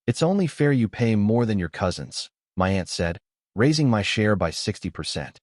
"It's only fair you pay more than your cousins," my aunt said, raising my share by 60%.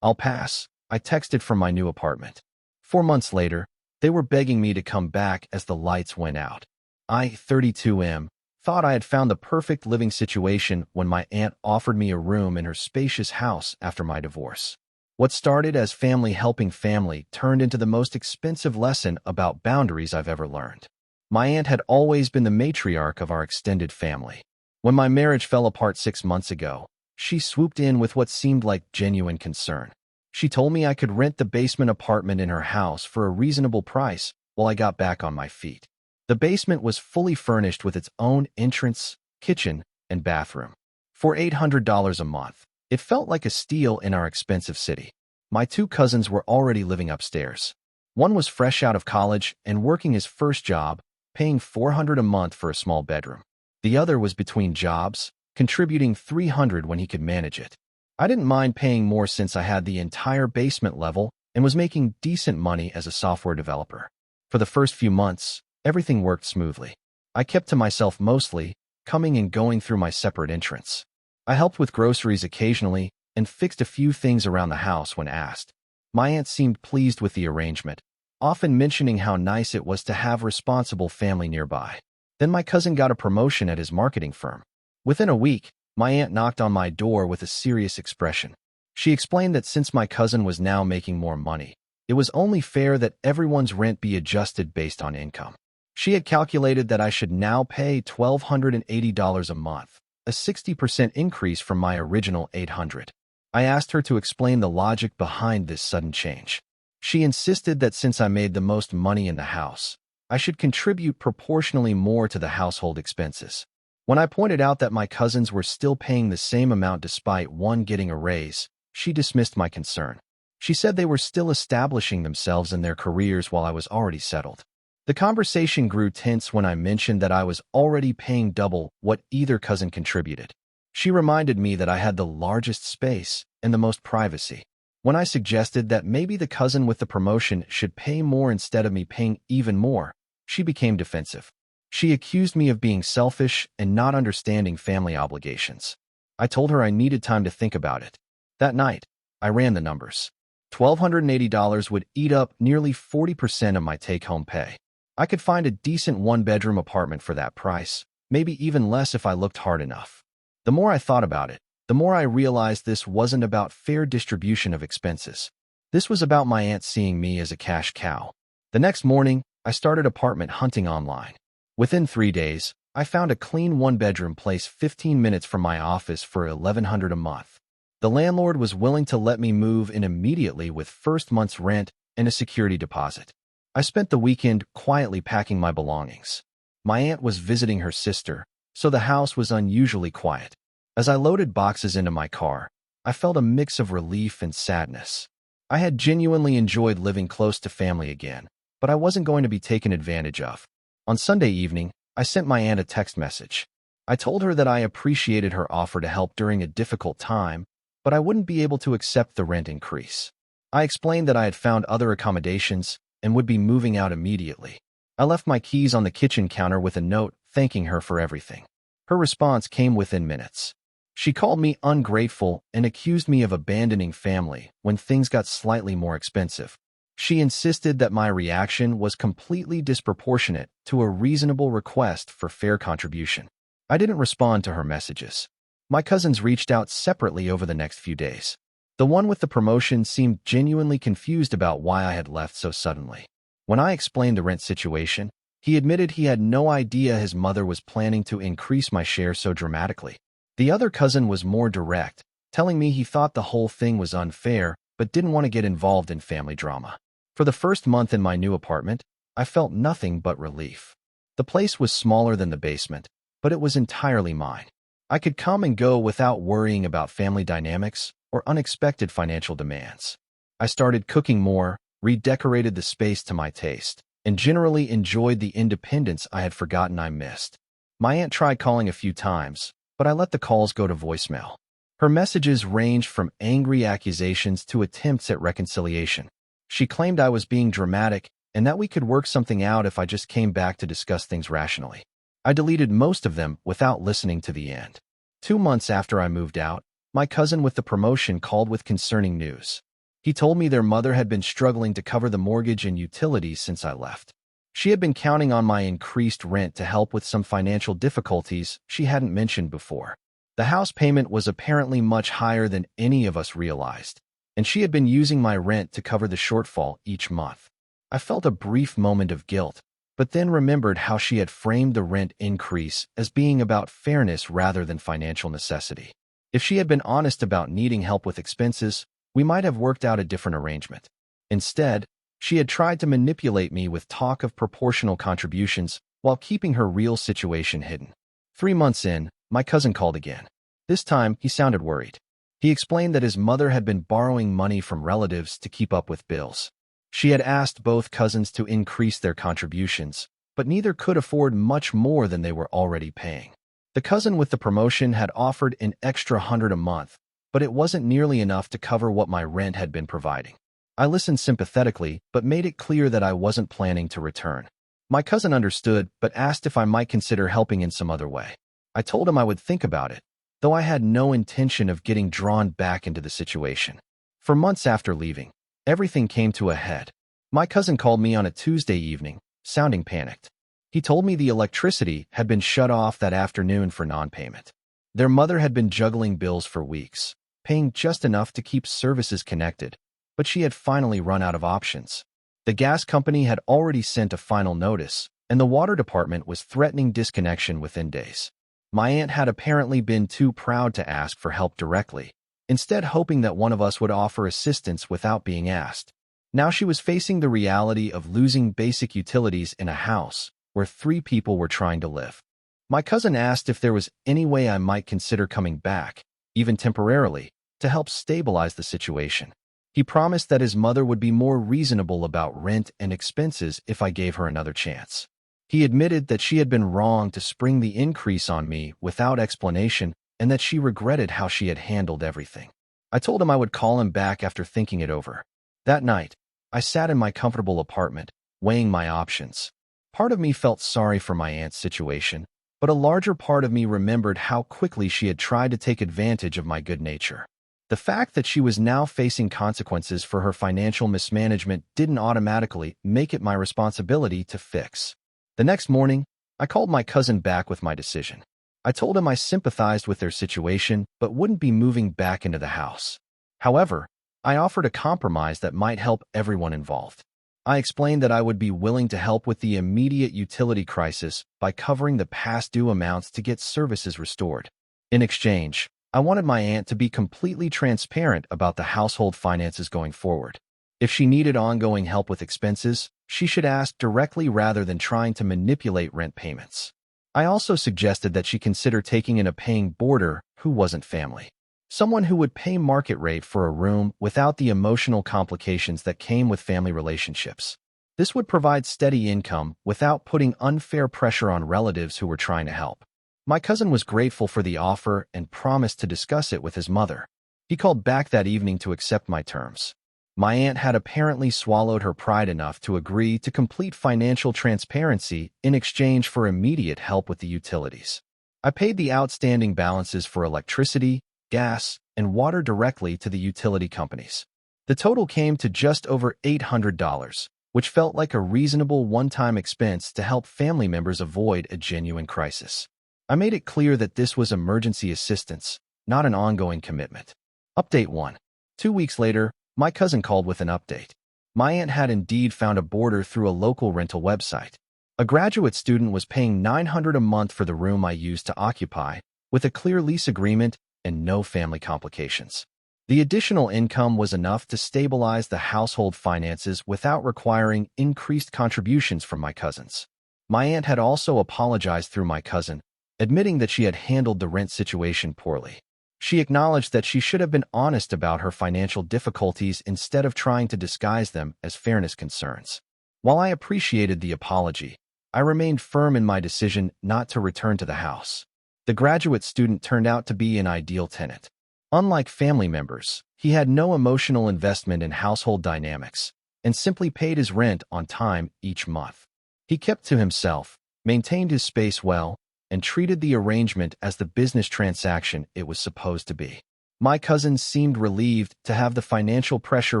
"I'll pass," I texted from my new apartment. 4 months later, they were begging me to come back as the lights went out. I, 32M, thought I had found the perfect living situation when my aunt offered me a room in her spacious house after my divorce. What started as family helping family turned into the most expensive lesson about boundaries I've ever learned. My aunt had always been the matriarch of our extended family. When my marriage fell apart 6 months ago, she swooped in with what seemed like genuine concern. She told me I could rent the basement apartment in her house for a reasonable price while I got back on my feet. The basement was fully furnished with its own entrance, kitchen, and bathroom. For $800 a month, it felt like a steal in our expensive city. My 2 cousins were already living upstairs. One was fresh out of college and working his first job, paying $400 a month for a small bedroom. The other was between jobs, contributing $300 when he could manage it. I didn't mind paying more since I had the entire basement level and was making decent money as a software developer. For the first few months, everything worked smoothly. I kept to myself mostly, coming and going through my separate entrance. I helped with groceries occasionally and fixed a few things around the house when asked. My aunt seemed pleased with the arrangement, often mentioning how nice it was to have responsible family nearby. Then my cousin got a promotion at his marketing firm. Within a week, my aunt knocked on my door with a serious expression. She explained that since my cousin was now making more money, it was only fair that everyone's rent be adjusted based on income. She had calculated that I should now pay $1,280 a month, a 60% increase from my original $800. I asked her to explain the logic behind this sudden change. She insisted that since I made the most money in the house, I should contribute proportionally more to the household expenses. When I pointed out that my cousins were still paying the same amount despite one getting a raise, she dismissed my concern. She said they were still establishing themselves in their careers while I was already settled. The conversation grew tense when I mentioned that I was already paying double what either cousin contributed. She reminded me that I had the largest space and the most privacy. When I suggested that maybe the cousin with the promotion should pay more instead of me paying even more, she became defensive. She accused me of being selfish and not understanding family obligations. I told her I needed time to think about it. That night, I ran the numbers. $1,280 would eat up nearly 40% of my take-home pay. I could find a decent one-bedroom apartment for that price, maybe even less if I looked hard enough. The more I thought about it, the more I realized this wasn't about fair distribution of expenses. This was about my aunt seeing me as a cash cow. The next morning, I started apartment hunting online. Within 3 days, I found a clean one-bedroom place 15 minutes from my office for $1,100 a month. The landlord was willing to let me move in immediately with first month's rent and a security deposit. I spent the weekend quietly packing my belongings. My aunt was visiting her sister, so the house was unusually quiet. As I loaded boxes into my car, I felt a mix of relief and sadness. I had genuinely enjoyed living close to family again, but I wasn't going to be taken advantage of. On Sunday evening, I sent my aunt a text message. I told her that I appreciated her offer to help during a difficult time, but I wouldn't be able to accept the rent increase. I explained that I had found other accommodations and would be moving out immediately. I left my keys on the kitchen counter with a note thanking her for everything. Her response came within minutes. She called me ungrateful and accused me of abandoning family when things got slightly more expensive. She insisted that my reaction was completely disproportionate to a reasonable request for fair contribution. I didn't respond to her messages. My cousins reached out separately over the next few days. The one with the promotion seemed genuinely confused about why I had left so suddenly. When I explained the rent situation, he admitted he had no idea his mother was planning to increase my share so dramatically. The other cousin was more direct, telling me he thought the whole thing was unfair but didn't want to get involved in family drama. For the first month in my new apartment, I felt nothing but relief. The place was smaller than the basement, but it was entirely mine. I could come and go without worrying about family dynamics or unexpected financial demands. I started cooking more, redecorated the space to my taste, and generally enjoyed the independence I had forgotten I missed. My aunt tried calling a few times, but I let the calls go to voicemail. Her messages ranged from angry accusations to attempts at reconciliation. She claimed I was being dramatic and that we could work something out if I just came back to discuss things rationally. I deleted most of them without listening to the end. 2 months after I moved out, my cousin with the promotion called with concerning news. He told me their mother had been struggling to cover the mortgage and utilities since I left. She had been counting on my increased rent to help with some financial difficulties she hadn't mentioned before. The house payment was apparently much higher than any of us realized, and she had been using my rent to cover the shortfall each month. I felt a brief moment of guilt, but then remembered how she had framed the rent increase as being about fairness rather than financial necessity. If she had been honest about needing help with expenses, we might have worked out a different arrangement. Instead, she had tried to manipulate me with talk of proportional contributions while keeping her real situation hidden. 3 months in, my cousin called again. This time, he sounded worried. He explained that his mother had been borrowing money from relatives to keep up with bills. She had asked both cousins to increase their contributions, but neither could afford much more than they were already paying. The cousin with the promotion had offered an extra $100 a month, but it wasn't nearly enough to cover what my rent had been providing. I listened sympathetically, but made it clear that I wasn't planning to return. My cousin understood, but asked if I might consider helping in some other way. I told him I would think about it, though I had no intention of getting drawn back into the situation. For months after leaving, everything came to a head. My cousin called me on a Tuesday evening, sounding panicked. He told me the electricity had been shut off that afternoon for non-payment. Their mother had been juggling bills for weeks, paying just enough to keep services connected, but she had finally run out of options. The gas company had already sent a final notice, and the water department was threatening disconnection within days. My aunt had apparently been too proud to ask for help directly, instead hoping that one of us would offer assistance without being asked. Now she was facing the reality of losing basic utilities in a house where 3 people were trying to live. My cousin asked if there was any way I might consider coming back, even temporarily, to help stabilize the situation. He promised that his mother would be more reasonable about rent and expenses if I gave her another chance. He admitted that she had been wrong to spring the increase on me without explanation and that she regretted how she had handled everything. I told him I would call him back after thinking it over. That night, I sat in my comfortable apartment, weighing my options. Part of me felt sorry for my aunt's situation, but a larger part of me remembered how quickly she had tried to take advantage of my good nature. The fact that she was now facing consequences for her financial mismanagement didn't automatically make it my responsibility to fix. The next morning, I called my cousin back with my decision. I told him I sympathized with their situation but wouldn't be moving back into the house. However, I offered a compromise that might help everyone involved. I explained that I would be willing to help with the immediate utility crisis by covering the past due amounts to get services restored. In exchange, I wanted my aunt to be completely transparent about the household finances going forward. If she needed ongoing help with expenses, she should ask directly rather than trying to manipulate rent payments. I also suggested that she consider taking in a paying boarder who wasn't family. Someone who would pay market rate for a room without the emotional complications that came with family relationships. This would provide steady income without putting unfair pressure on relatives who were trying to help. My cousin was grateful for the offer and promised to discuss it with his mother. He called back that evening to accept my terms. My aunt had apparently swallowed her pride enough to agree to complete financial transparency in exchange for immediate help with the utilities. I paid the outstanding balances for electricity, gas, and water directly to the utility companies. The total came to just over $800, which felt like a reasonable one-time expense to help family members avoid a genuine crisis. I made it clear that this was emergency assistance, not an ongoing commitment. Update 1. 2 weeks later, my cousin called with an update. My aunt had indeed found a boarder through a local rental website. A graduate student was paying $900 a month for the room I used to occupy, with a clear lease agreement and no family complications. The additional income was enough to stabilize the household finances without requiring increased contributions from my cousins. My aunt had also apologized through my cousin, admitting that she had handled the rent situation poorly. She acknowledged that she should have been honest about her financial difficulties instead of trying to disguise them as fairness concerns. While I appreciated the apology, I remained firm in my decision not to return to the house. The graduate student turned out to be an ideal tenant. Unlike family members, he had no emotional investment in household dynamics and simply paid his rent on time each month. He kept to himself, maintained his space well, and treated the arrangement as the business transaction it was supposed to be. My cousins seemed relieved to have the financial pressure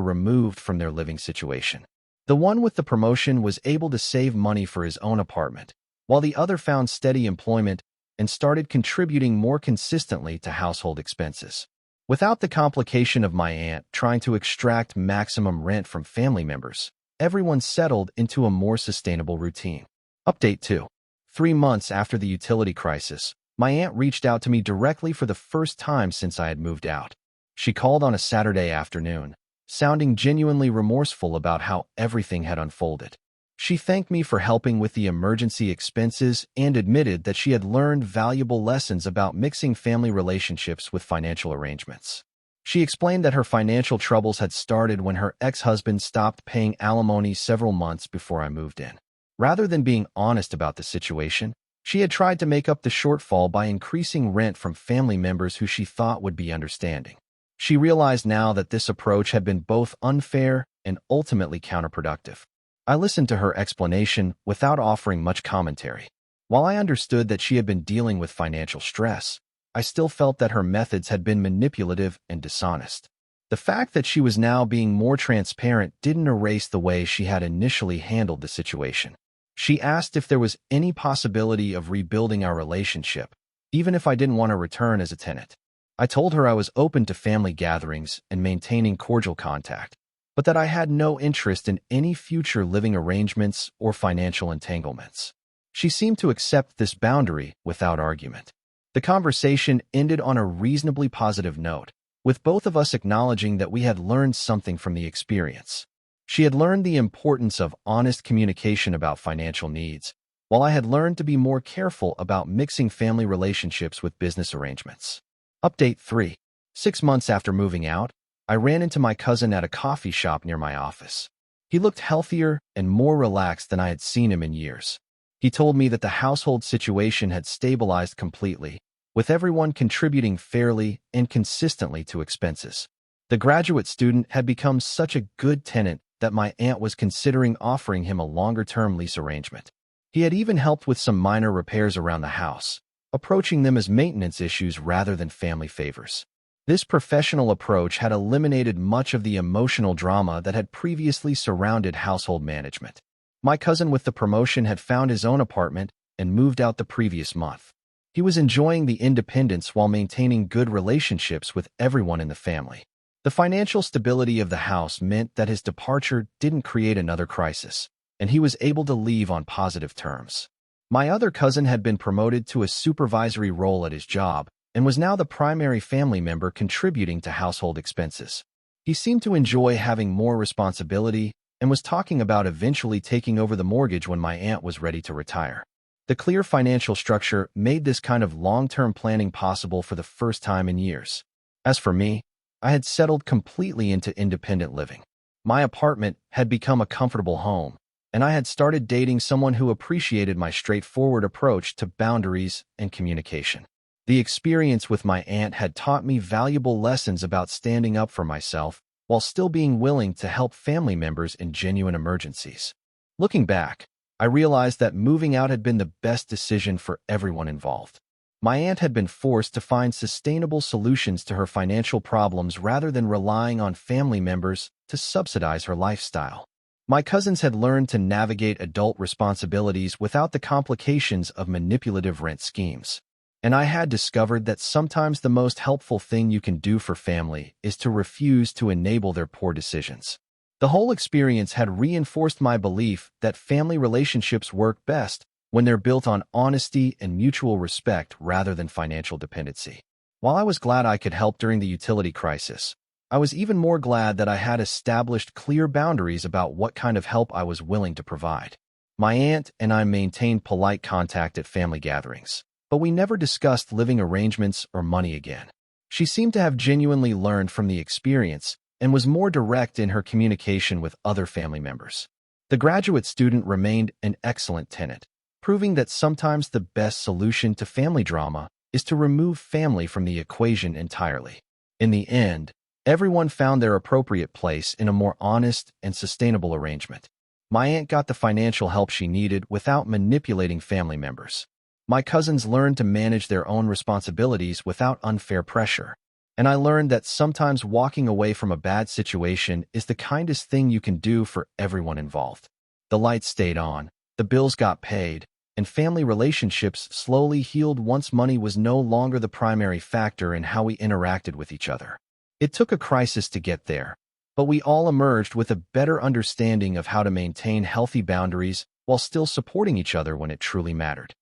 removed from their living situation. The one with the promotion was able to save money for his own apartment, while the other found steady employment and started contributing more consistently to household expenses. Without the complication of my aunt trying to extract maximum rent from family members, everyone settled into a more sustainable routine. Update 2. 3 months after the utility crisis, my aunt reached out to me directly for the first time since I had moved out. She called on a Saturday afternoon, sounding genuinely remorseful about how everything had unfolded. She thanked me for helping with the emergency expenses and admitted that she had learned valuable lessons about mixing family relationships with financial arrangements. She explained that her financial troubles had started when her ex-husband stopped paying alimony several months before I moved in. Rather than being honest about the situation, she had tried to make up the shortfall by increasing rent from family members who she thought would be understanding. She realized now that this approach had been both unfair and ultimately counterproductive. I listened to her explanation without offering much commentary. While I understood that she had been dealing with financial stress, I still felt that her methods had been manipulative and dishonest. The fact that she was now being more transparent didn't erase the way she had initially handled the situation. She asked if there was any possibility of rebuilding our relationship, even if I didn't want to return as a tenant. I told her I was open to family gatherings and maintaining cordial contact, but that I had no interest in any future living arrangements or financial entanglements. She seemed to accept this boundary without argument. The conversation ended on a reasonably positive note, with both of us acknowledging that we had learned something from the experience. She had learned the importance of honest communication about financial needs, while I had learned to be more careful about mixing family relationships with business arrangements. Update 3. 6 months after moving out, I ran into my cousin at a coffee shop near my office. He looked healthier and more relaxed than I had seen him in years. He told me that the household situation had stabilized completely, with everyone contributing fairly and consistently to expenses. The graduate student had become such a good tenant that my aunt was considering offering him a longer-term lease arrangement. He had even helped with some minor repairs around the house, approaching them as maintenance issues rather than family favors. This professional approach had eliminated much of the emotional drama that had previously surrounded household management. My cousin with the promotion had found his own apartment and moved out the previous month. He was enjoying the independence while maintaining good relationships with everyone in the family. The financial stability of the house meant that his departure didn't create another crisis, and he was able to leave on positive terms. My other cousin had been promoted to a supervisory role at his job and was now the primary family member contributing to household expenses. He seemed to enjoy having more responsibility and was talking about eventually taking over the mortgage when my aunt was ready to retire. The clear financial structure made this kind of long-term planning possible for the first time in years. As for me, I had settled completely into independent living. My apartment had become a comfortable home, and I had started dating someone who appreciated my straightforward approach to boundaries and communication. The experience with my aunt had taught me valuable lessons about standing up for myself while still being willing to help family members in genuine emergencies. Looking back, I realized that moving out had been the best decision for everyone involved. My aunt had been forced to find sustainable solutions to her financial problems rather than relying on family members to subsidize her lifestyle. My cousins had learned to navigate adult responsibilities without the complications of manipulative rent schemes. And I had discovered that sometimes the most helpful thing you can do for family is to refuse to enable their poor decisions. The whole experience had reinforced my belief that family relationships work best when they're built on honesty and mutual respect rather than financial dependency. While I was glad I could help during the utility crisis, I was even more glad that I had established clear boundaries about what kind of help I was willing to provide. My aunt and I maintained polite contact at family gatherings, but we never discussed living arrangements or money again. She seemed to have genuinely learned from the experience and was more direct in her communication with other family members. The graduate student remained an excellent tenant, proving that sometimes the best solution to family drama is to remove family from the equation entirely. In the end, everyone found their appropriate place in a more honest and sustainable arrangement. My aunt got the financial help she needed without manipulating family members. My cousins learned to manage their own responsibilities without unfair pressure. And I learned that sometimes walking away from a bad situation is the kindest thing you can do for everyone involved. The lights stayed on, the bills got paid, and family relationships slowly healed once money was no longer the primary factor in how we interacted with each other. It took a crisis to get there, but we all emerged with a better understanding of how to maintain healthy boundaries while still supporting each other when it truly mattered.